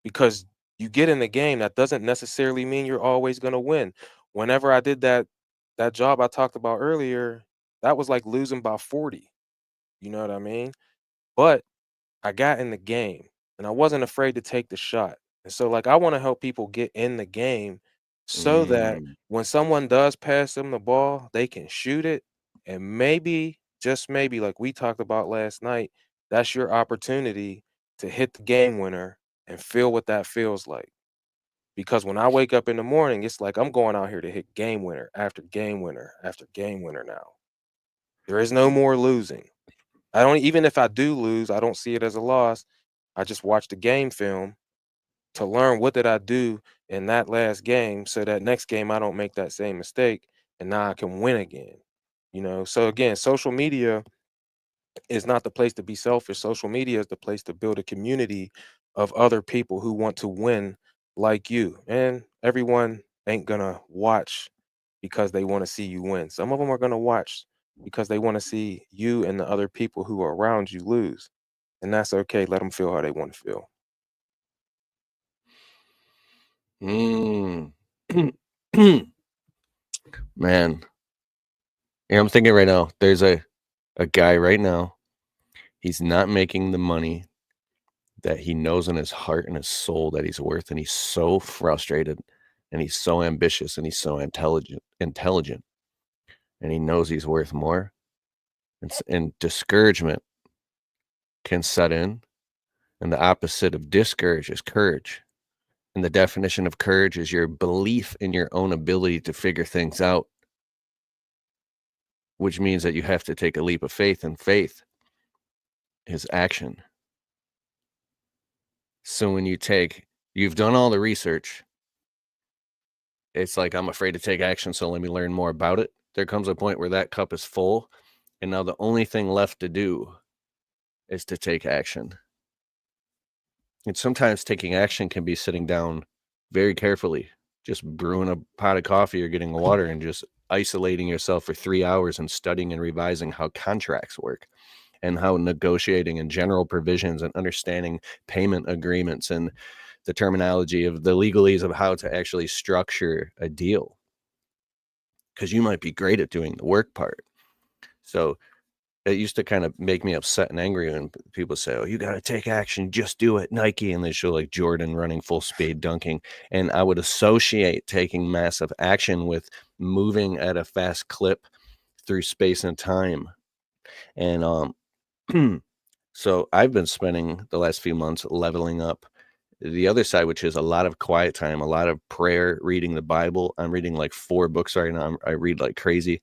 because you get in the game, that doesn't necessarily mean you're always going to win. Whenever I did that job I talked about earlier, that was like losing by 40. You know what I mean? But I got in the game and I wasn't afraid to take the shot. And so, like, I want to help people get in the game so that Mm. when someone does pass them the ball, they can shoot it. And maybe, just maybe, like we talked about last night, that's your opportunity to hit the game winner and feel what that feels like. Because when I wake up in the morning, it's like I'm going out here to hit game winner after game winner after game winner now. There is no more losing. I don't even if I do lose, I don't see it as a loss. I just watch the game film to learn what did I do in that last game so that next game I don't make that same mistake and now I can win again. So again, social media is not the place to be selfish. Social media is the place to build a community of other people who want to win like you. And everyone ain't gonna watch because they want to see you win. Some of them are gonna watch because they want to see you and the other people who are around you lose. And that's okay. Let them feel how they want to feel. Mm. Man, yeah, I'm thinking right now, there's a guy right now, he's not making the money that he knows in his heart and his soul that he's worth, and he's so frustrated, and he's so ambitious, and he's so intelligent, and he knows he's worth more. And discouragement can set in, and the opposite of discourage is courage. And the definition of courage is your belief in your own ability to figure things out, which means that you have to take a leap of faith, and faith is action. So when you've done all the research, it's like, I'm afraid to take action, so let me learn more about it. There comes a point where that cup is full, and now the only thing left to do is to take action. And sometimes taking action can be sitting down very carefully, just brewing a pot of coffee or getting water and just isolating yourself for 3 hours and studying and revising how contracts work and how negotiating and general provisions and understanding payment agreements and the terminology of the legalese of how to actually structure a deal. Because you might be great at doing the work part. So it used to kind of make me upset and angry when people say, "Oh, you got to take action, just do it, Nike," and they show like Jordan running full speed dunking. And I would associate taking massive action with moving at a fast clip through space and time. And so I've been spending the last few months leveling up the other side, which is a lot of quiet time, a lot of prayer, reading the Bible. I'm reading like 4 books right now. I read like crazy,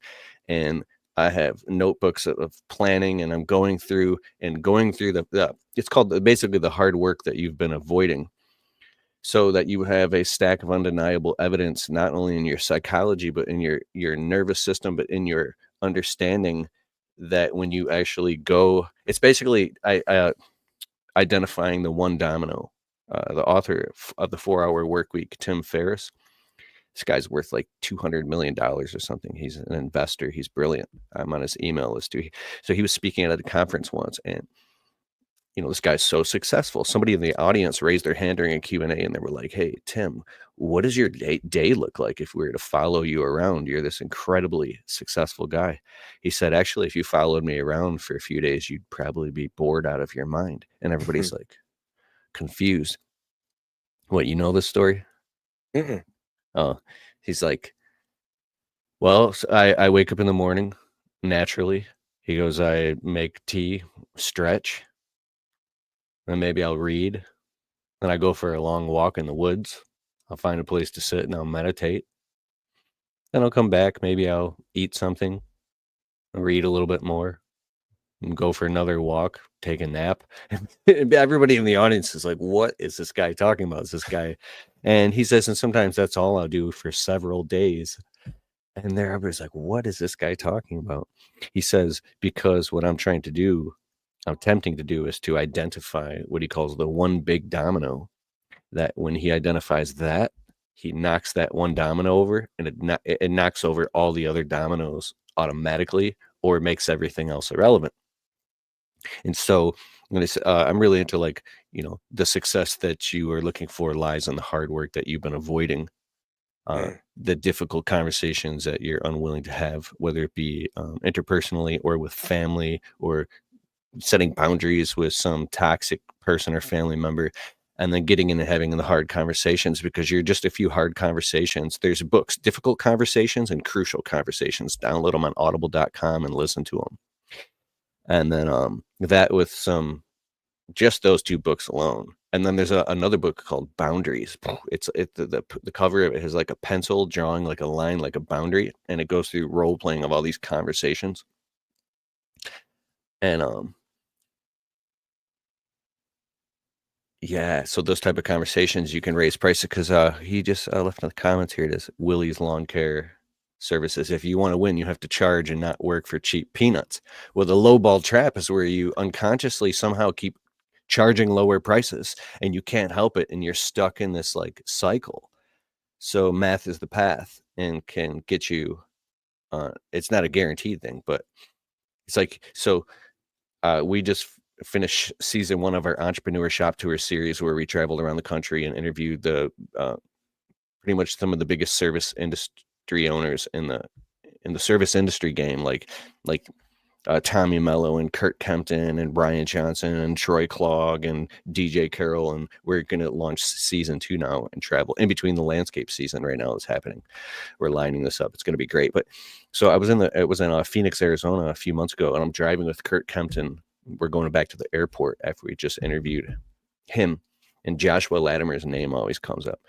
and I have notebooks of planning, and I'm going through the it's called basically the hard work that you've been avoiding, so that you have a stack of undeniable evidence, not only in your psychology, but in your nervous system, but in your understanding that when you actually go, it's basically identifying the one domino. The author of the 4-Hour Workweek, Tim Ferriss, this guy's worth like $200 million or something. He's an investor. He's brilliant. I'm on his email list too. So he was speaking at a conference once, and this guy's so successful. Somebody in the audience raised their hand during a Q&A, and they were like, "Hey, Tim, what does your day look like if we were to follow you around? You're this incredibly successful guy." He said, "Actually, if you followed me around for a few days, you'd probably be bored out of your mind." And everybody's like confused. What, you know this story? Mm-mm. Oh, he's like, "Well, I wake up in the morning naturally." He goes, "I make tea, stretch, and maybe I'll read. Then I go for a long walk in the woods. I'll find a place to sit and I'll meditate. Then I'll come back. Maybe I'll eat something, read a little bit more, and go for another walk, take a nap." And everybody in the audience is like, "What is this guy talking about? Is this guy?" And he says, "And sometimes that's all I'll do for several days." And there, everybody's like, "What is this guy talking about?" He says, "Because what I'm attempting to do is to identify what he calls the one big domino, that when he identifies that, he knocks that one domino over, and it knocks over all the other dominoes automatically, or makes everything else irrelevant." And so I'm really into like, the success that you are looking for lies in the hard work that you've been avoiding, the difficult conversations that you're unwilling to have, whether it be interpersonally or with family, or setting boundaries with some toxic person or family member, and then getting in and having the hard conversations, because you're just a few hard conversations. There's books, Difficult Conversations and Crucial Conversations. Download them on audible.com and listen to them. And then that with just those 2 books alone. And then there's another book called Boundaries. The cover of it has like a pencil drawing like a line, like a boundary, and it goes through role playing of all these conversations. And yeah, so those type of conversations, you can raise prices, because he just left in the comments here. It is Willie's Lawn Care Services. If you want to win, you have to charge and not work for cheap peanuts. Well, the lowball trap is where you unconsciously somehow keep charging lower prices, and you can't help it, and you're stuck in this like cycle. So math is the path, and can get you. It's not a guaranteed thing, but it's like, so we just finished season 1 of our Entrepreneur Shop Tour series, where we traveled around the country and interviewed pretty much some of the biggest service industry owners in the service industry game, like Tommy Mello and Kurt Kempton and Brian Johnson and Troy Clogg and DJ Carroll, and we're going to launch season 2 now and travel in between the landscape season right now is happening. We're lining this up. It's going to be great. But so it was in Phoenix, Arizona a few months ago, and I'm driving with Kurt Kempton. We're going back to the airport after we just interviewed him, and Joshua Latimer's name always comes up.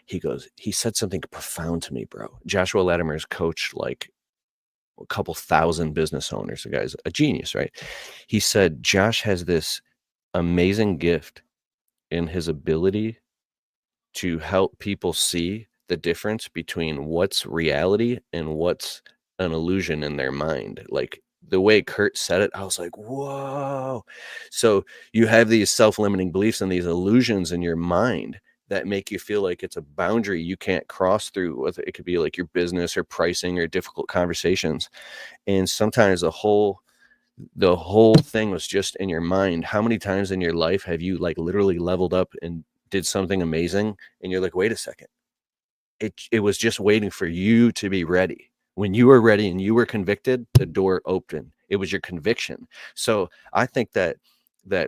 He said something profound to me, bro. Joshua Latimer's coached like a couple thousand business owners. The guy's a genius, right? He said Josh has this amazing gift in his ability to help people see the difference between what's reality and what's an illusion in their mind. Like the way Kurt said it, I was like, whoa. So you have these self-limiting beliefs and these illusions in your mind that make you feel like it's a boundary you can't cross through. Whether it could be like your business or pricing or difficult conversations. And sometimes the whole thing was just in your mind. How many times in your life have you like literally leveled up and did something amazing and you're like, wait a second, it was just waiting for you to be ready. When you were ready and you were convicted, the door opened. It was your conviction. So I think that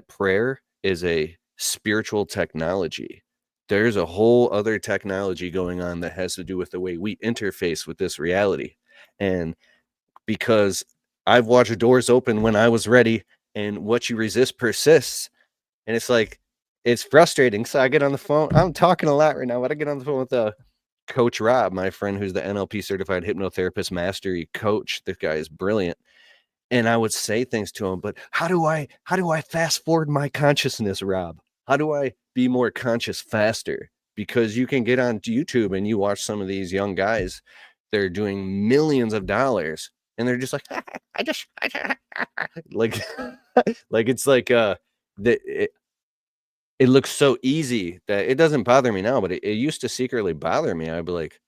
prayer is a spiritual technology. There's a whole other technology going on that has to do with the way we interface with this reality. And because I've watched doors open when I was ready, and what you resist persists. And it's like, it's frustrating. So I get on the phone. I'm talking a lot right now, but I get on the phone with Coach Rob, my friend, who's the NLP certified hypnotherapist mastery coach. This guy is brilliant. And I would say things to him, but how do I fast forward my consciousness, Rob? How do I be more conscious faster? Because you can get on YouTube and you watch some of these young guys, they're doing millions of dollars and they're just like, like, like it's like, it looks so easy that it doesn't bother me now, but it used to secretly bother me. I'd be like,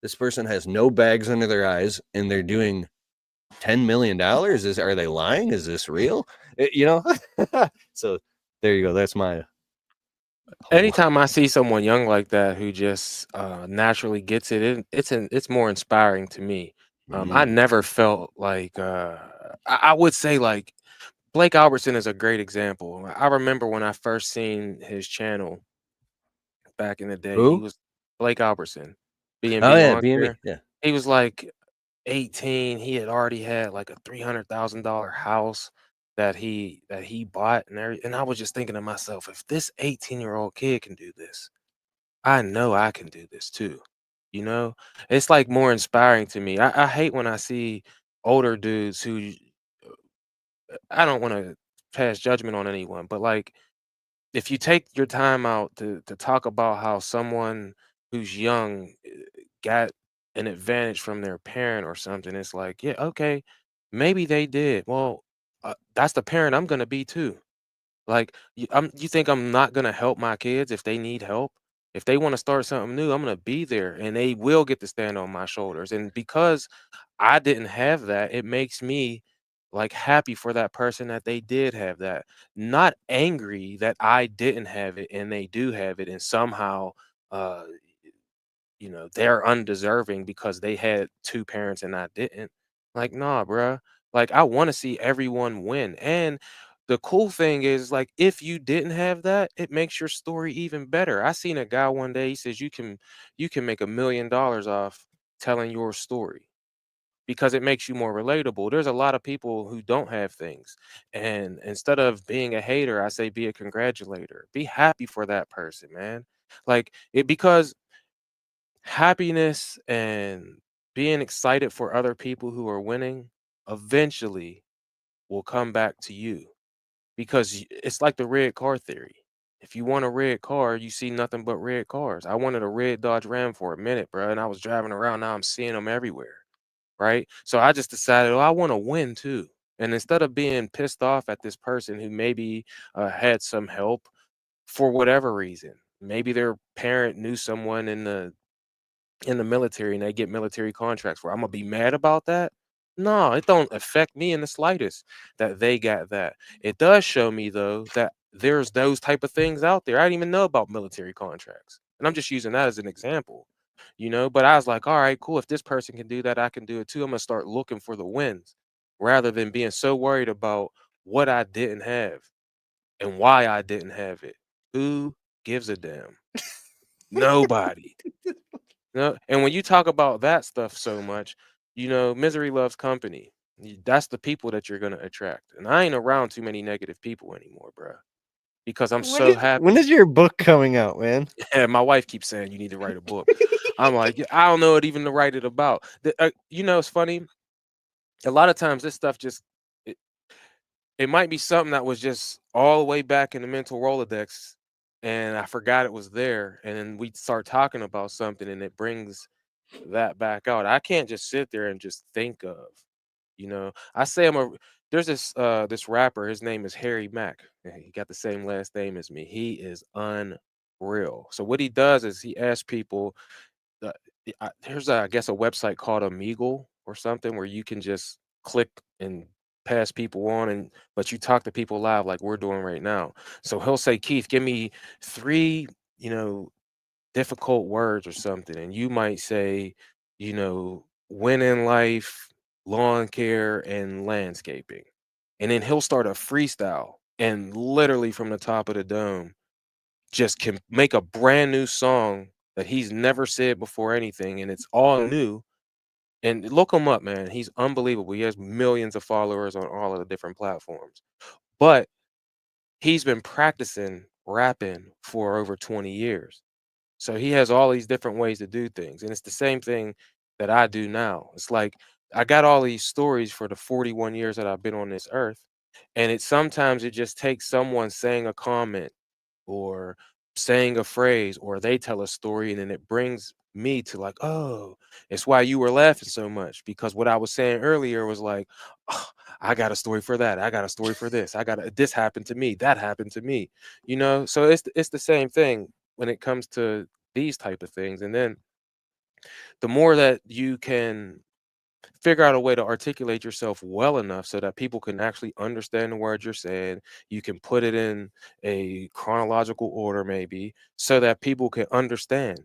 this person has no bags under their eyes and they're doing $10 million. Are they lying? Is this real? So there you go. That's my whole. Anytime I see someone young like that who just naturally gets it, it's more inspiring to me. I never felt like I would say like Blake Albertson is a great example. I remember when I first seen his channel back in the day. He Who? was Blake Albertson, Oh B&B yeah, Lawn B&B. Care. Yeah. He was like 18. He had already had like a $300,000 house that he bought and I was just thinking to myself, if this 18-year-old kid can do this, I know I can do this too. You know, it's like more inspiring to me. I hate when I see older dudes who I don't want to pass judgment on anyone, but like if you take your time out to talk about how someone who's young got an advantage from their parent or something, it's like, yeah, okay, maybe they did. Well, that's the parent I'm gonna be too. Like, you think I'm not gonna help my kids if they need help? If they want to start something new, I'm gonna be there, and they will get to stand on my shoulders. And because I didn't have that, it makes me like happy for that person that they did have that, not angry that I didn't have it and they do have it, and somehow, uh, they're undeserving because they had two parents and I didn't. Like, nah, bruh. Like, I want to see everyone win. And the cool thing is, like, if you didn't have that, it makes your story even better. I seen a guy one day, he says you can make $1 million off telling your story because it makes you more relatable. There's a lot of people who don't have things. And instead of being a hater, I say be a congratulator. Be happy for that person, man. Like it because happiness and being excited for other people who are winning eventually will come back to you because it's like the red car theory. If you want a red car, you see nothing but red cars. I wanted a red Dodge Ram for a minute, bro, and I was driving around. Now I'm seeing them everywhere, right? So I just decided, oh, I want to win too. And instead of being pissed off at this person who maybe had some help for whatever reason, maybe their parent knew someone in the military and they get military contracts where I'm gonna be mad about that. No, it don't affect me in the slightest that they got that. It does show me though that there's those type of things out there. I didn't even know about military contracts. And I'm just using that as an example, But I was like, all right, cool. If this person can do that, I can do it too. I'm gonna start looking for the wins. rather than being so worried about what I didn't have and why I didn't have it. Who gives a damn? Nobody. No, and when you talk about that stuff so much, misery loves company. That's the people that you're gonna attract. And I ain't around too many negative people anymore, bro, because I'm so When is happy. your book coming out, man? And my wife keeps saying you need to write a book. I'm like, "Yeah, I don't know what even to write it about." It's funny. A lot of times this stuff just it, it might be something that was just all the way back in the mental Rolodex, and I forgot it was there. And then we start talking about something, and it brings that back out. I can't just sit there and just think of, I say there's this rapper, his name is Harry Mack. And he got the same last name as me. He is unreal. So what he does is he asks people there's I guess a website called Omegle or something where you can just click and pass people on, and but you talk to people live like we're doing right now. So he'll say, Keith, give me three, you know, difficult words or something, and you might say, win in life, lawn care, and landscaping. And then he'll start a freestyle and literally from the top of the dome just can make a brand new song that he's never said before anything, and it's all new. And look him up, man. He's unbelievable. He has millions of followers on all of the different platforms. But he's been practicing rapping for over 20 years. So he has all these different ways to do things. And it's the same thing that I do now. It's like I got all these stories for the 41 years that I've been on this earth. And sometimes it just takes someone saying a comment or saying a phrase, or they tell a story, and then it brings me to like, oh, it's why you were laughing so much, because what I was saying earlier was like, oh, I got a story for that, I got a story for this, this happened to me, that happened to me, so it's the same thing when it comes to these type of things. And then the more that you can figure out a way to articulate yourself well enough so that people can actually understand the words you're saying. You can put it in a chronological order, maybe, so that people can understand.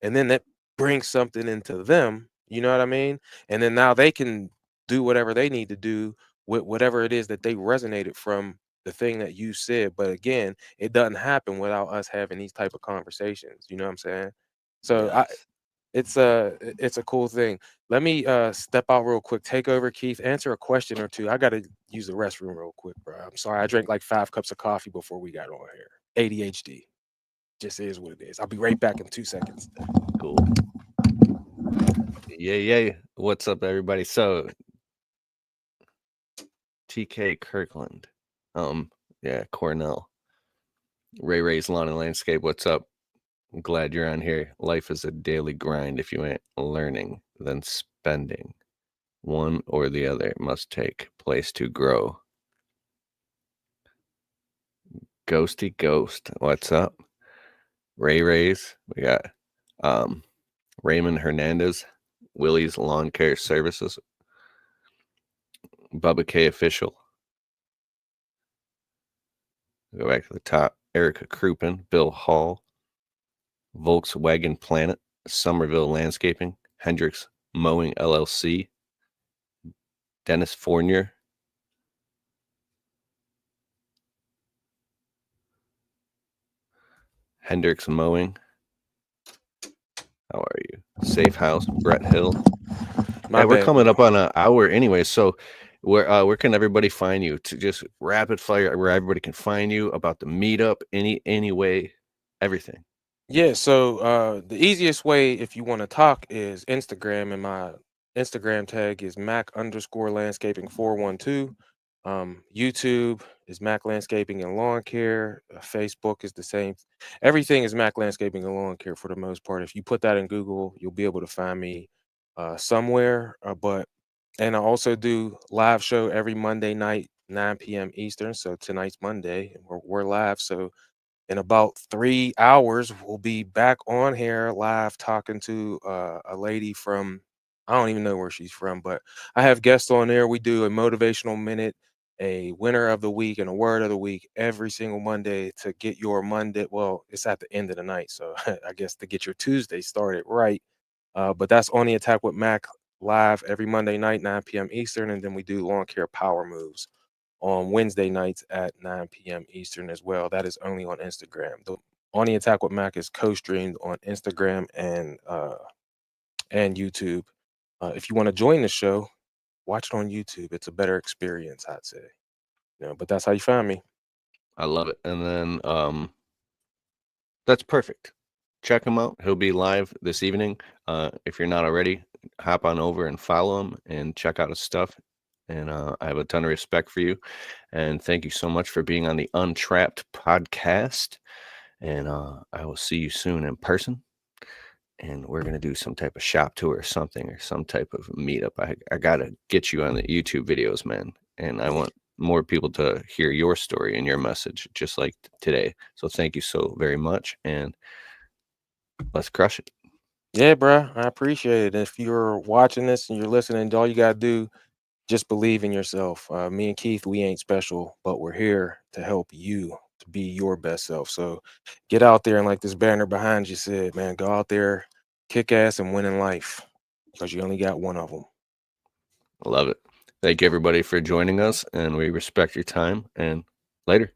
And then that brings something into them, you know what I mean? And then now they can do whatever they need to do with whatever it is that they resonated from the thing that you said. But again, it doesn't happen without us having these type of conversations. You know what I'm saying? So Yes. it's a cool thing. Let me step out real quick. Take over, Keith. Answer a question or two. I gotta use the restroom real quick, bro. I'm sorry. I drank like 5 cups of coffee before we got on here. ADHD just is what it is. I'll be right back in 2 seconds. Cool. Yeah, yeah. What's up, everybody? So, TK Kirkland. Yeah, Cornell. Ray's Lawn and Landscape. What's up? I'm glad you're on here. Life is a daily grind. If you ain't learning, then spending. One or the other must take place to grow. Ghosty Ghost. What's up? Ray's. We got Raymond Hernandez, Willie's Lawn Care Services, Bubba K Official. Go back to the top. Erica Crouppen, Bill Hall, Volkswagen Planet, Somerville Landscaping, Hendricks Mowing LLC, Dennis Fournier, Hendricks Mowing. How are you? Safe House, Brett Hill. My Hey, we're bad, coming bro. up on an hour anyway, so where can everybody find you? To just rapid fire where everybody can find you about the meetup, any way, everything. Yeah, so the easiest way if you want to talk is Instagram, and my Instagram tag is Mac underscore landscaping 412. YouTube is Mac Landscaping and Lawn Care. Facebook is the same. Everything is Mac Landscaping and Lawn Care for the most part. If you put that in Google, you'll be able to find me somewhere. And I also do live show every Monday night, 9 p.m. Eastern. So tonight's Monday, and we're live. So in about 3 hours, we'll be back on here live talking to a lady from, I don't even know where she's from, but I have guests on there. We do a motivational minute, a winner of the week, and a word of the week every single Monday to get your Monday. Well, it's at the end of the night. So I guess to get your Tuesday started right. But that's on the Attack with Mac live every Monday night, 9 p.m. Eastern, and then we do Lawn Care Power Moves on Wednesday nights at 9 p.m. Eastern as well. That is only on Instagram. The On the Attack with Mac is co-streamed on Instagram and YouTube. If you want to join the show, watch it on YouTube. It's a better experience, I'd say. But that's how you find me. I love it. And then that's perfect. Check him out. He'll be live this evening. If you're not already, hop on over and follow him and check out his stuff. And I have a ton of respect for you. And thank you so much for being on the Untrapped podcast. And I will see you soon in person. And we're going to do some type of shop tour or something, or some type of meetup. I got to get you on the YouTube videos, man. And I want more people to hear your story and your message, just like today. So thank you so very much. And let's crush it. Yeah, bruh, I appreciate it. If you're watching this and you're listening, all you gotta do, just believe in yourself. Me and Keith, we ain't special, but we're here to help you to be your best self. So get out there and, like this banner behind you said, man, go out there, kick ass, and win in life because you only got one of them. Love it. Thank you, everybody, for joining us. And we respect your time. And later.